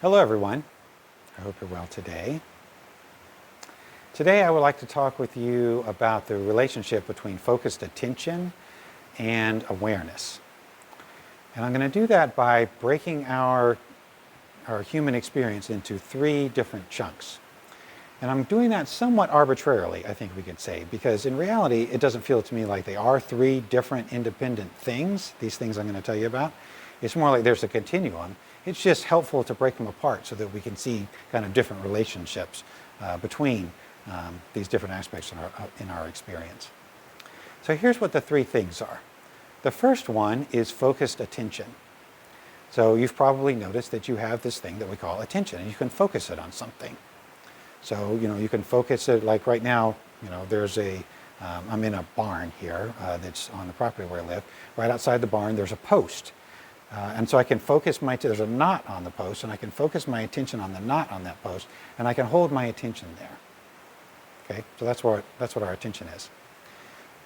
Hello everyone, I hope you're well today. Today I would like to talk with you about the relationship between focused attention and awareness. And I'm going to do that by breaking our human experience into three different chunks. And I'm doing that somewhat arbitrarily, I think we could say, because in reality it doesn't feel to me like they are three different independent things, these things I'm going to tell you about. It's more like there's a continuum. It's just helpful to break them apart so that we can see kind of different relationships between these different aspects in our experience. So here's what the three things are. The first one is focused attention. So you've probably noticed that you have this thing that we call attention, and you can focus it on something. So, you can focus it, like right now, there's I'm in a barn here that's on the property where I live. Right outside the barn, there's a post. And so I can focus there's a knot on the post, and I can focus my attention on the knot on that post, and I can hold my attention there. Okay, so that's what our attention is.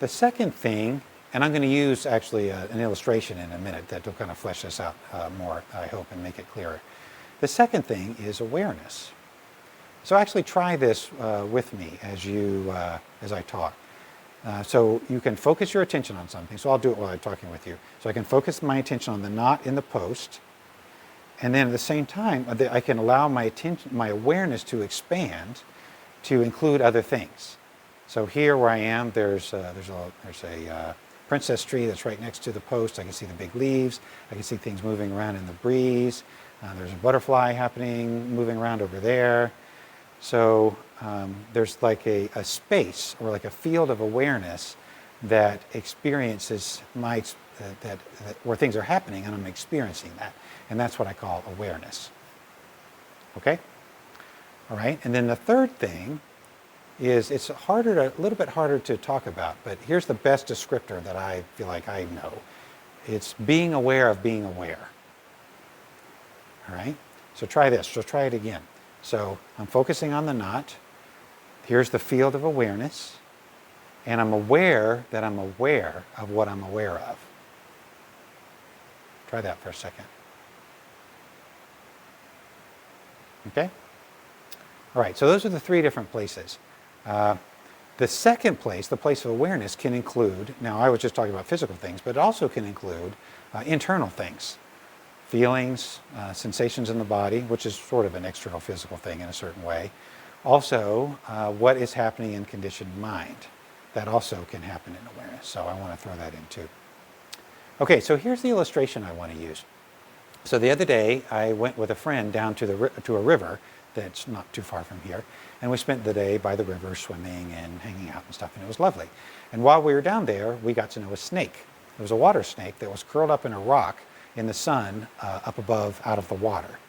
The second thing, and I'm going to use actually an illustration in a minute that will kind of flesh this out more, I hope, and make it clearer. The second thing is awareness. So actually try this with me as I talk. So you can focus your attention on something. So I'll do it while I'm talking with you. So I can focus my attention on the knot in the post, and then at the same time I can allow my awareness to expand to include other things. So here where I am, there's a princess tree that's right next to the post. I can see the big leaves. I can see things moving around in the breeze. There's a butterfly moving around over there. So there's like a space or like a field of awareness that experiences where things are happening, and I'm experiencing that. And that's what I call awareness. Okay? All right. And then the third thing is it's a little bit harder to talk about, but here's the best descriptor that I feel like I know. It's being aware of being aware. All right? So try this. So try it again. So I'm focusing on the knot. Here's the field of awareness. And I'm aware that I'm aware of what I'm aware of. Try that for a second. Okay? All right, so those are the three different places. The second place, the place of awareness, can include, now I was just talking about physical things, but it also can include internal things. Feelings, sensations in the body, which is sort of an external physical thing in a certain way. Also, what is happening in conditioned mind. That also can happen in awareness, so I want to throw that in too. Okay, so here's the illustration I want to use. So the other day, I went with a friend down to a river that's not too far from here, and we spent the day by the river swimming and hanging out and stuff, and it was lovely. And while we were down there, we got to know a snake. It was a water snake that was curled up in a rock in the sun up above out of the water.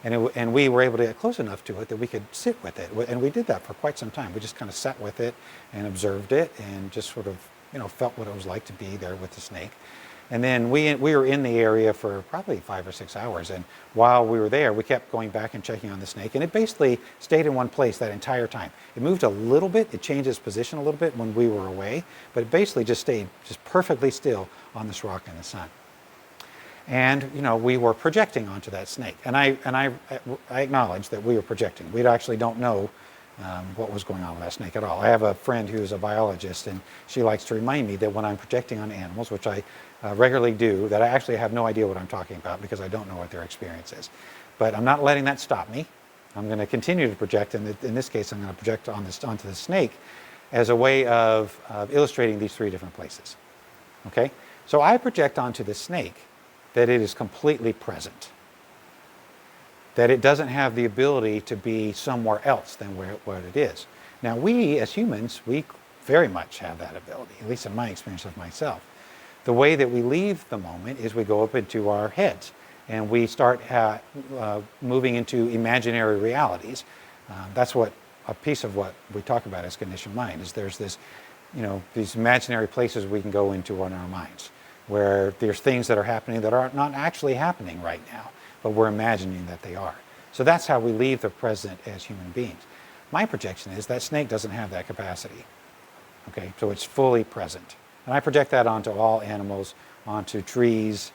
And we were able to get close enough to it that we could sit with it. And we did that for quite some time. We just kind of sat with it and observed it and just sort of felt what it was like to be there with the snake. And then we were in the area for probably 5 or 6 hours. And while we were there, we kept going back and checking on the snake. And it basically stayed in one place that entire time. It moved a little bit. It changed its position a little bit when we were away. But it basically just stayed just perfectly still on this rock in the sun. And we were projecting onto that snake, and I acknowledge that we were projecting. We actually don't know what was going on with that snake at all. I have a friend who's a biologist, and she likes to remind me that when I'm projecting on animals, which I regularly do, that I actually have no idea what I'm talking about because I don't know what their experience is. But I'm not letting that stop me. I'm going to continue to project, and in this case, I'm going to project onto the snake as a way of illustrating these three different places. Okay, so I project onto the snake that it is completely present, that it doesn't have the ability to be somewhere else than where it is. Now we, as humans, we very much have that ability, at least in my experience of myself. The way that we leave the moment is we go up into our heads, and we start moving into imaginary realities. That's what a piece of what we talk about as conditioned mind is. There's this, these imaginary places we can go into in our minds, where there's things that are happening that are not actually happening right now, but we're imagining that they are. So that's how we leave the present as human beings. My projection is that snake doesn't have that capacity. Okay, so it's fully present. And I project that onto all animals, onto trees,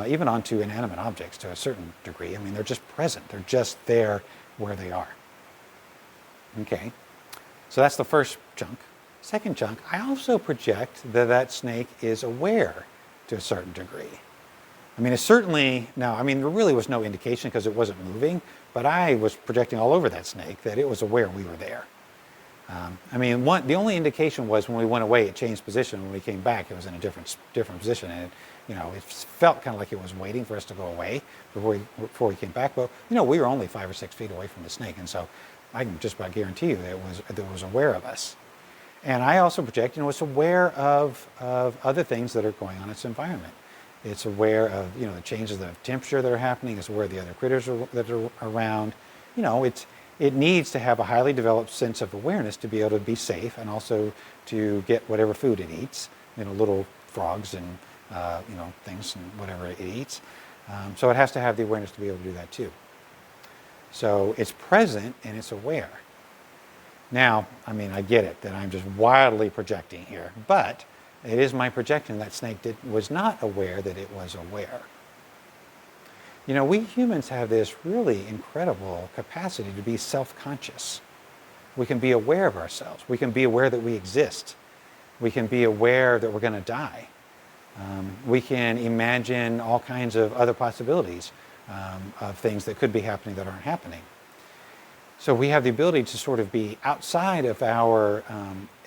even onto inanimate objects to a certain degree. I mean, they're just present. They're just there where they are. Okay, so that's the first chunk. Second chunk, I also project that that snake is aware to a certain degree. I mean, it's certainly, now, I mean, there really was no indication because it wasn't moving, but I was projecting all over that snake that it was aware we were there. I mean, the only indication was when we went away, it changed position. When we came back, it was in a different position, and it felt kind of like it was waiting for us to go away before we came back. But we were only 5 or 6 feet away from the snake, and so I can just about guarantee you that it was aware of us. And I also project, it's aware of other things that are going on in its environment. It's aware of the changes of temperature that are happening. It's aware of the other critters that are around. It needs to have a highly developed sense of awareness to be able to be safe and also to get whatever food it eats, little frogs and things and whatever it eats. So it has to have the awareness to be able to do that too. So it's present and it's aware. Now, I mean, I get it that I'm just wildly projecting here, but it is my projection that snake was not aware that it was aware. We humans have this really incredible capacity to be self-conscious. We can be aware of ourselves. We can be aware that we exist. We can be aware that we're going to die. We can imagine all kinds of other possibilities of things that could be happening that aren't happening. So we have the ability to sort of be outside of our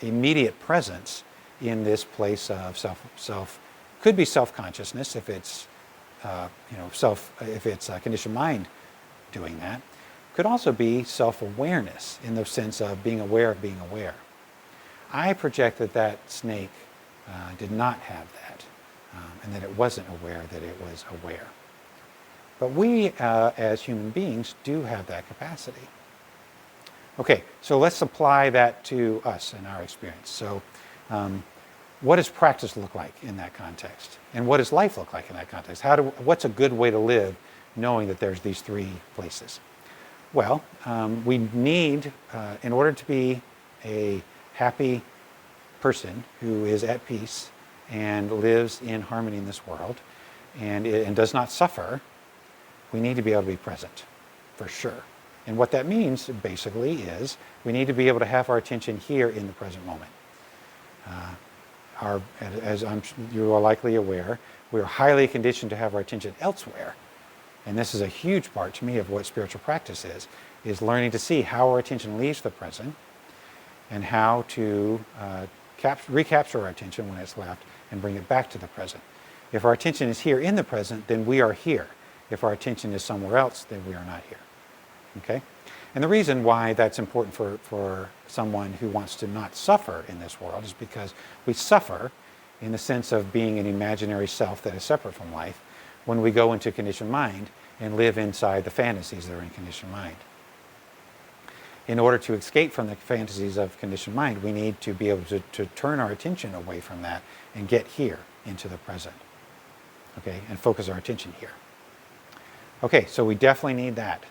immediate presence in this place of could be self-consciousness if it's if it's conditioned mind doing that. Could also be self-awareness in the sense of being aware of being aware. I project that snake did not have that, and that it wasn't aware that it was aware. But we, as human beings, do have that capacity. Okay, so let's apply that to us in our experience. So what does practice look like in that context? And what does life look like in that context? What's a good way to live knowing that there's these three places? Well, we need, in order to be a happy person who is at peace and lives in harmony in this world and does not suffer, we need to be able to be present, for sure. And what that means, basically, is we need to be able to have our attention here in the present moment. As you are likely aware, we are highly conditioned to have our attention elsewhere. And this is a huge part to me of what spiritual practice is learning to see how our attention leaves the present and how to recapture our attention when it's left and bring it back to the present. If our attention is here in the present, then we are here. If our attention is somewhere else, then we are not here. Okay? And the reason why that's important for someone who wants to not suffer in this world is because we suffer in the sense of being an imaginary self that is separate from life when we go into conditioned mind and live inside the fantasies that are in conditioned mind. In order to escape from the fantasies of conditioned mind, we need to be able to turn our attention away from that and get here into the present. Okay? And focus our attention here. Okay, so we definitely need that.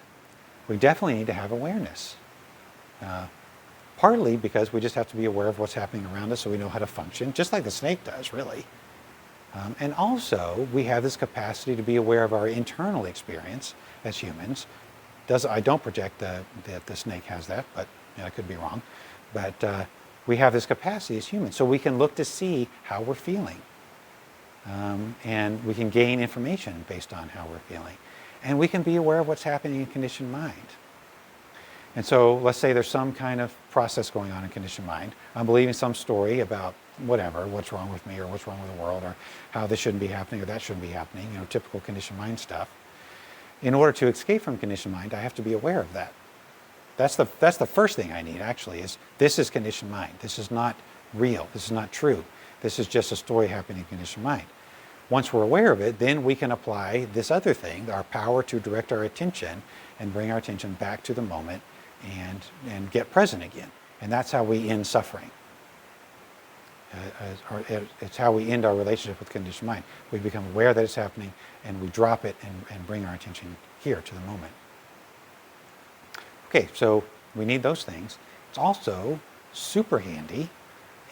We definitely need to have awareness. Partly because we just have to be aware of what's happening around us so we know how to function, just like the snake does, really. And also, we have this capacity to be aware of our internal experience as humans. I don't project that the snake has that, but I could be wrong. But we have this capacity as humans, so we can look to see how we're feeling. And we can gain information based on how we're feeling. And we can be aware of what's happening in conditioned mind. And so let's say there's some kind of process going on in conditioned mind. I'm believing some story about what's wrong with me or what's wrong with the world or how this shouldn't be happening or that shouldn't be happening, typical conditioned mind stuff. In order to escape from conditioned mind, I have to be aware of that. That's the first thing I need, actually, is this is conditioned mind. This is not real. This is not true. This is just a story happening in conditioned mind. Once we're aware of it, then we can apply this other thing, our power to direct our attention and bring our attention back to the moment and get present again. And that's how we end suffering. It's how we end our relationship with conditioned mind. We become aware that it's happening and we drop it and bring our attention here to the moment. Okay, so we need those things. It's also super handy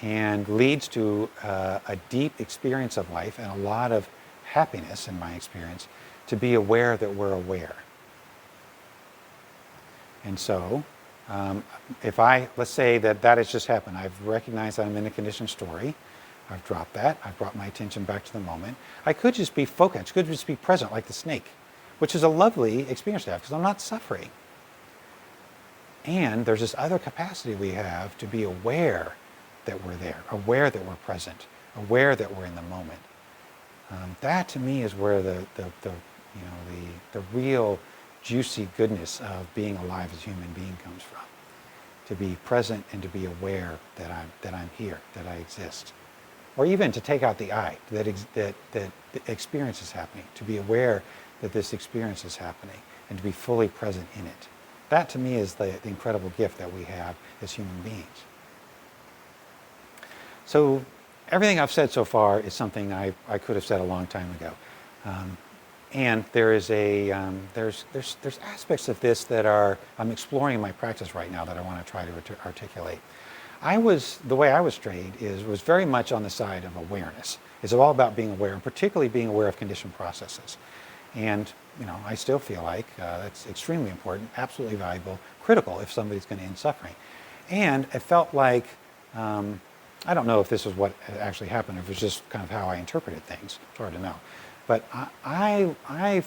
and leads to a deep experience of life and a lot of happiness in my experience to be aware that we're aware. And so, let's say that has just happened. I've recognized that I'm in a conditioned story. I've dropped that. I've brought my attention back to the moment. I could just be focused. I could just be present like the snake, which is a lovely experience to have because I'm not suffering. And there's this other capacity we have to be aware that we're there, aware that we're present, aware that we're in the moment. That to me is where the real juicy goodness of being alive as a human being comes from. To be present and to be aware that I'm here, that I exist. Or even to take out the I, that the experience is happening, to be aware that this experience is happening and to be fully present in it. That to me is the incredible gift that we have as human beings. So everything I've said so far is something I could have said a long time ago. And there is there's aspects of this that I'm exploring in my practice right now that I want to try to articulate. The way I was trained was very much on the side of awareness. It's all about being aware, and particularly being aware of conditioned processes. And I still feel like that's extremely important, absolutely valuable, critical if somebody's going to end suffering. And it felt like, I don't know if this is what actually happened, if it was just kind of how I interpreted things. It's hard to know. But I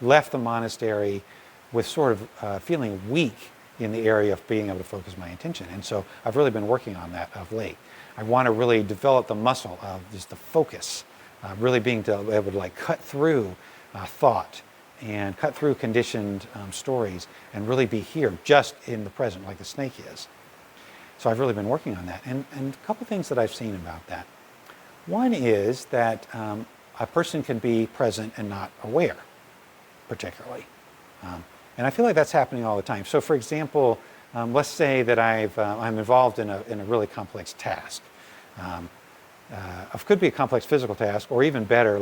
left the monastery with sort of feeling weak in the area of being able to focus my attention. And so I've really been working on that of late. I want to really develop the muscle of just the focus, really being able to cut through thought and cut through conditioned stories and really be here just in the present like the snake is. So I've really been working on that. And a couple things that I've seen about that. One is that a person can be present and not aware, particularly. And I feel like that's happening all the time. So for example, let's say that I'm involved in a really complex task. It could be a complex physical task, or even better,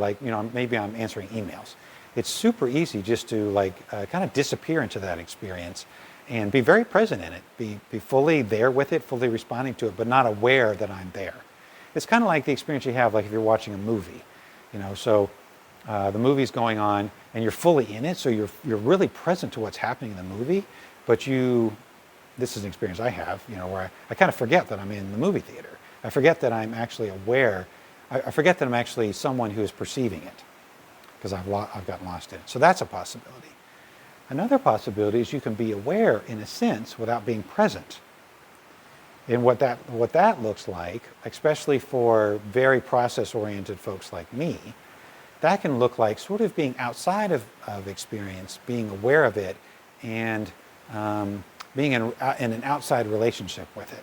maybe I'm answering emails. It's super easy just to kind of disappear into that experience and be very present in it, be fully there with it, fully responding to it, but not aware that I'm there. It's kind of like the experience you have if you're watching a movie. The movie's going on and you're fully in it, so you're really present to what's happening in the movie, but this is an experience I have, where I kind of forget that I'm in the movie theater. I forget that I'm actually aware. I forget that I'm actually someone who is perceiving it because I've gotten lost in it. So that's a possibility. Another possibility is you can be aware in a sense without being present. And what that looks like, especially for very process-oriented folks like me, that can look like sort of being outside of experience, being aware of it, and being in an outside relationship with it.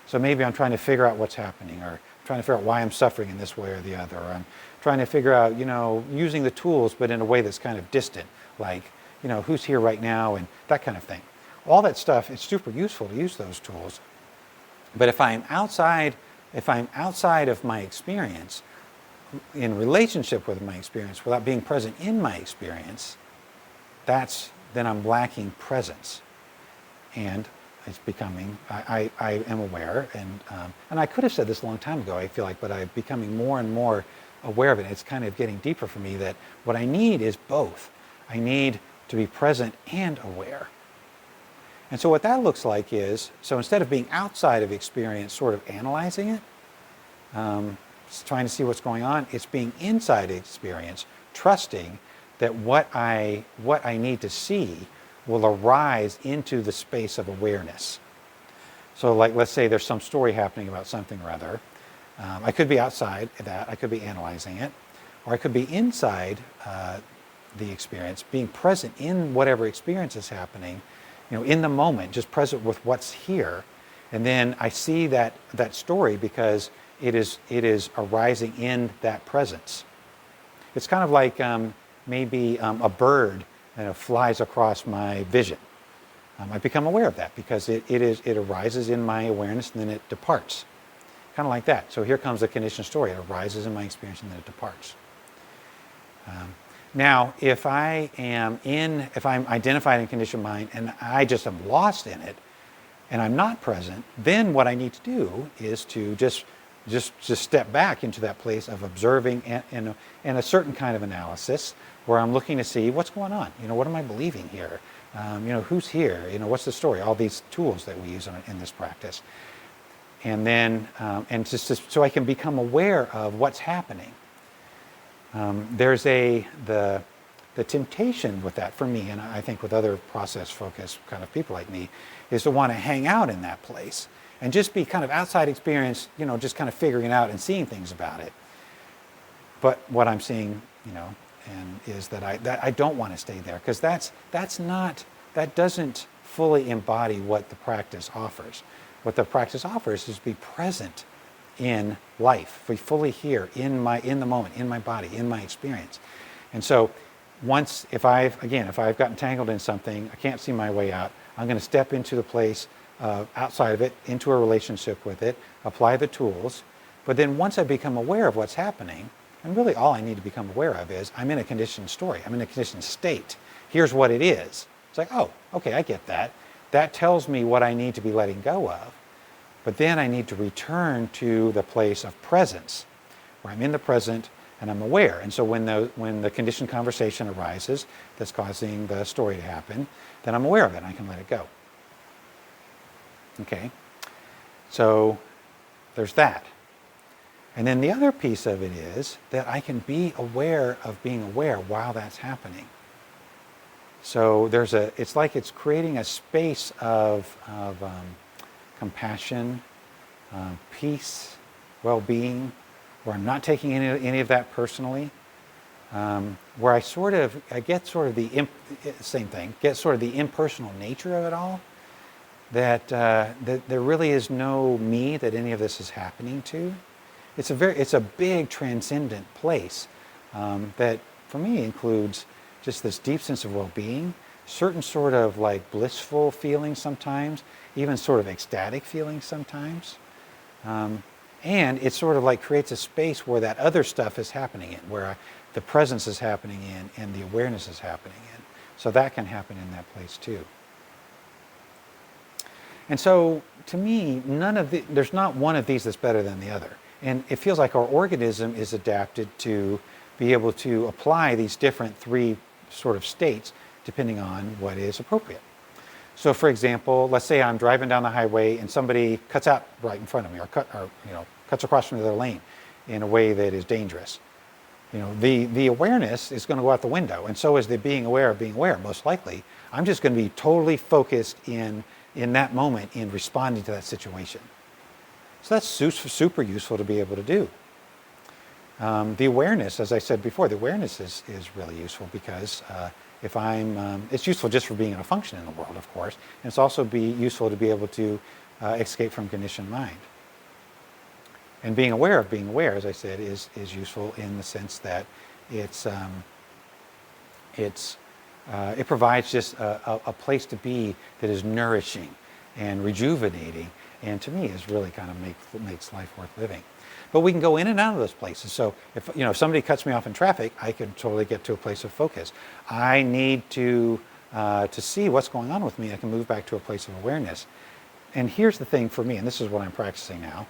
So maybe I'm trying to figure out what's happening, or trying to figure out why I'm suffering in this way or the other, or I'm trying to figure out, using the tools, but in a way that's kind of distant, like, who's here right now, and that kind of thing. All that stuff, it's super useful to use those tools. But if I'm outside of my experience, in relationship with my experience, without being present in my experience, then I'm lacking presence. And it's becoming, I am aware, and I could have said this a long time ago, I feel like, but I'm becoming more and more aware of it. It's kind of getting deeper for me that what I need is both. I need to be present and aware. And so what that looks like is, so instead of being outside of experience, sort of analyzing it, trying to see what's going on, it's being inside experience, trusting that what I need to see will arise into the space of awareness. So let's say there's some story happening about something or other. I could be outside that, I could be analyzing it, or I could be inside the experience, being present in whatever experience is happening, in the moment, just present with what's here. And then I see that story because it is arising in that presence. It's kind of like maybe a bird flies across my vision. I become aware of that because it arises in my awareness and then it departs. Kind of like that. So here comes the conditioned story. It arises in my experience and then it departs. Now, if I'm identified in conditioned mind and I just am lost in it and I'm not present, then what I need to do is to just just step back into that place of observing and a certain kind of analysis where I'm looking to see what's going on. What am I believing here? Who's here? What's the story? All these tools that we use in this practice. And then, so I can become aware of what's happening. There's the temptation with that for me, and I think with other process-focused kind of people like me, is to want to hang out in that place and just be kind of outside experience, just kind of figuring it out and seeing things about it. But what I'm seeing, is that I don't want to stay there, because that doesn't fully embody what the practice offers. What the practice offers is be present in life, be fully here in the moment, in my body, in my experience. And so if I've gotten tangled in something, I can't see my way out, I'm going to step into the place outside of it, into a relationship with it, apply the tools. But then once I become aware of what's happening, and really all I need to become aware of is I'm in a conditioned story, I'm in a conditioned state. Here's what it is. It's like, oh, okay, I get that. That tells me what I need to be letting go of. But then I need to return to the place of presence, where I'm in the present and I'm aware. And so when the conditioned conversation arises that's causing the story to happen, then I'm aware of it and I can let it go. Okay, so there's that. And then the other piece of it is that I can be aware of being aware while that's happening. So it's like it's creating a space of compassion, peace, well-being, where I'm not taking any of that personally, where I get sort of the impersonal nature of it all, that there really is no me that any of this is happening to. It's a big transcendent place that for me includes just this deep sense of well-being, certain sort of like blissful feelings sometimes, even sort of ecstatic feelings sometimes. And it sort of like creates a space where that other stuff is happening in, where the presence is happening in and the awareness is happening in. So that can happen in that place too. And so to me, there's not one of these that's better than the other. And it feels like our organism is adapted to be able to apply these different three sort of states depending on what is appropriate. So for example, let's say I'm driving down the highway and somebody cuts out right in front of me or cuts across from the other lane in a way that is dangerous. The awareness is going to go out the window, and so is the being aware of being aware, most likely. I'm just going to be totally focused in that moment in responding to that situation. So that's super useful to be able to do. The awareness, as I said before, the awareness is really useful because it's useful just for being in a function in the world, of course, and it's also useful to be able to escape from conditioned mind. And being aware of being aware, as I said, is useful in the sense that it provides just a place to be that is nourishing and rejuvenating, and to me is really kind of makes life worth living. But we can go in and out of those places. So if somebody cuts me off in traffic, I can totally get to a place of focus. I need to see what's going on with me. I can move back to a place of awareness. And here's the thing for me, and this is what I'm practicing now,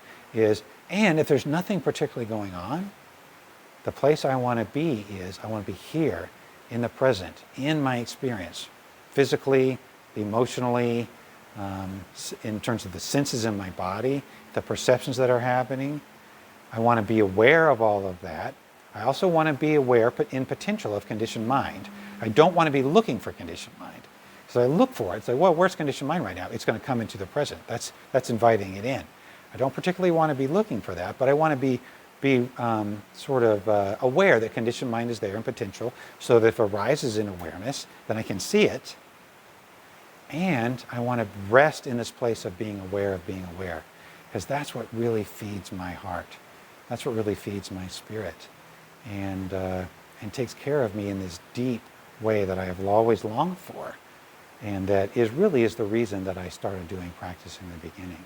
and if there's nothing particularly going on, the place I want to be here in the present, in my experience, physically, emotionally, in terms of the senses in my body, the perceptions that are happening. I want to be aware of all of that. I also want to be aware in potential of conditioned mind. I don't want to be looking for conditioned mind. So I look for it. It's like, well, where's conditioned mind right now? It's going to come into the present. That's inviting it in. I don't particularly want to be looking for that, but I want to be aware that conditioned mind is there in potential, so that if it arises in awareness, then I can see it. And I want to rest in this place of being aware, because that's what really feeds my heart. That's what really feeds my spirit, and takes care of me in this deep way that I have always longed for, and that really is the reason that I started doing practice in the beginning.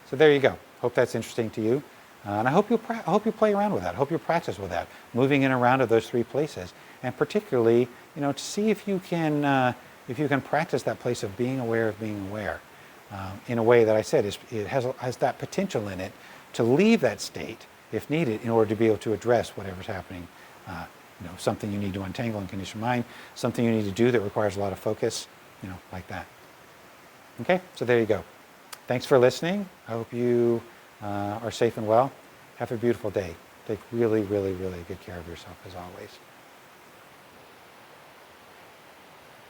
So there you go. Hope that's interesting to you, and I hope you play around with that. I hope you practice with that, moving in and around to those three places, and particularly, to see if you can practice that place of being aware, in a way that I said it has that potential in it to leave that state if needed in order to be able to address whatever's happening. Something you need to untangle and condition mind, something you need to do that requires a lot of focus, like that. Okay, so there you go. Thanks for listening. I hope you are safe and well. Have a beautiful day. Take really, really, really good care of yourself as always.